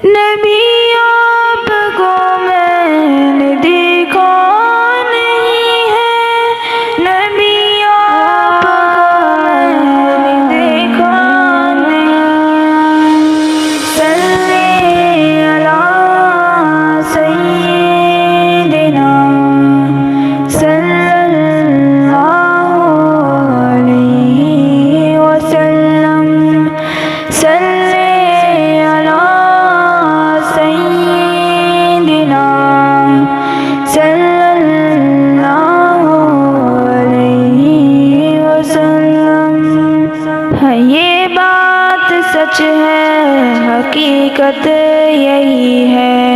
نبی آپ کو میں نے دیکھا نہیں ہے، نبی آپ کو میں نے دیکھا نہیں ہے۔ صلی علی سیدنا صلی اللہ علیہ وسلم، صلی علی سیدنا صلی اللہ علیہ وسلم۔ ہے یہ بات سچ ہے، حقیقت یہی ہے،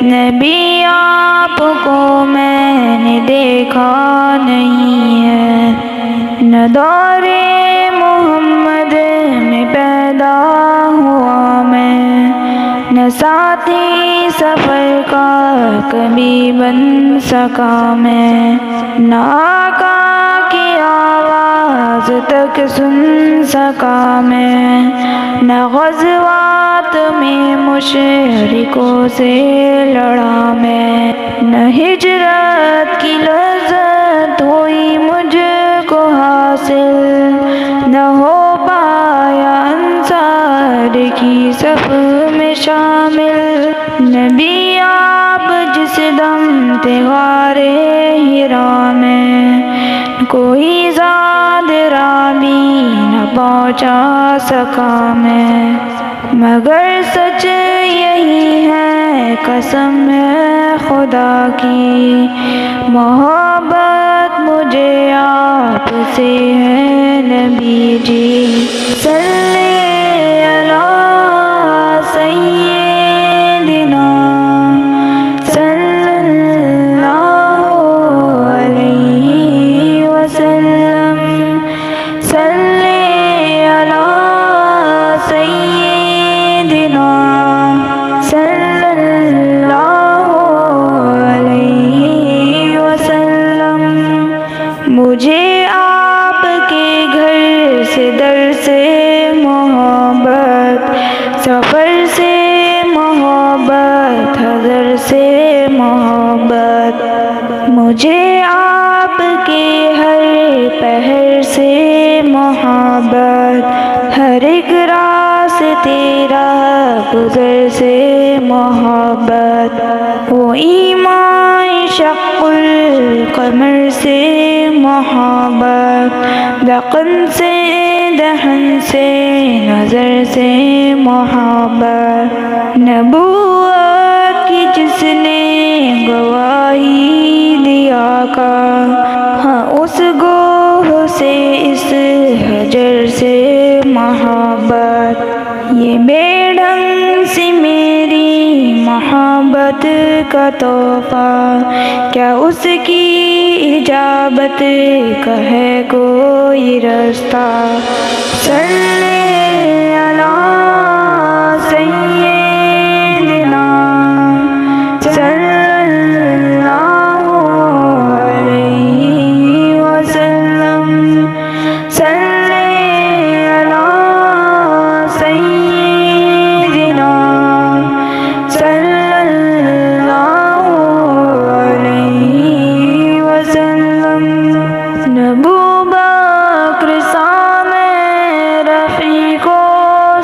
نبی آپ کو میں نے دیکھا نہیں ہے، نہ دور محمد میں پیدا ہوا میں، نہ ساتھی سفر کا کبھی بن سکا میں، نہ آقا کی آواز تک سن سکا میں، نہ غزوات میں مشرکوں سے لڑا میں، نہ ہجرت کی لذت ہوئی مجھ کو حاصل، نہ ہو پایا انصار کی صف میں شامل، نبی آپ جس دم تھے غار حرا میں، کوئی زاد رامی نہ پہنچا سکا میں، مگر سچ یہی ہے، قسم ہے خدا کی، محبت مجھے آپ سے ہے نبی جی۔ صلی علی سیدنا صلی اللہ علیہ وسلم، صلی علی سیدنا صلی اللہ علیہ وسلم۔ مجھے آپ کے گھر سے در سے محبت، سفر سے محبت، حضر سے محبت، مجھے آپ کے ہر پہر سے محبت، ہر ایک راستے راہ گزر سے محبت، وہ ایمان شق القمر سے محبت، دقن سے دہن سے نظر سے محبت، نبوت کی جس نے گواہی دیا کا، ہاں اس گوہ سے اس حجر سے محبت، یہ بے ڈھنگ سی میری محبت کا تحفہ، کیا اس کی اجابت کا ہے کوئی رستہ؟ صلی علی سیدنا صلی اللہ علیہ وسلم، صلی علی سیدنا صلی اللہ علیہ وسلم۔ ابو بکر سامع رفیق و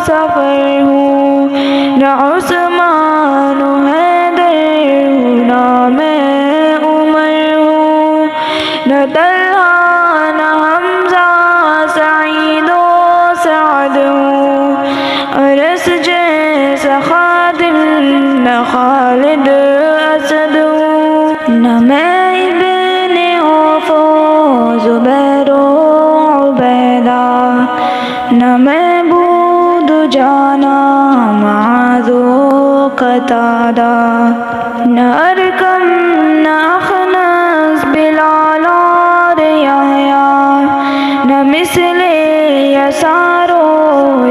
سفر ہوں، نہ عثمان و حیدر ہوں، نہ میں عمر ہوں، نہ طلحہ نہ حمزہ سعید و سعد ہوں، انس جیسا خادم نہ خالد اسد ہوں، نہ میں ابن عوف و زبیر و عبیدہ، نہ میں بود جانا معاذ و قتادہ، نہ ارکم نہ اخنس بلال اور یحییٰ، نہ مثل یسار و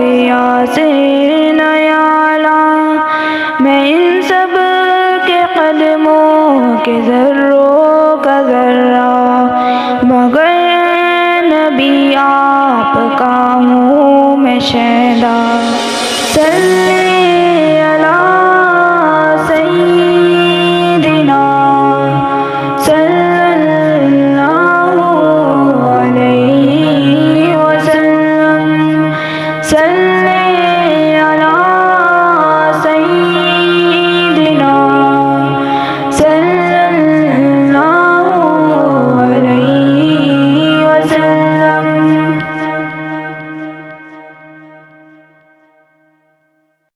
یاسر نہ یعلا، میں ان سب کے قدموں کے ذروں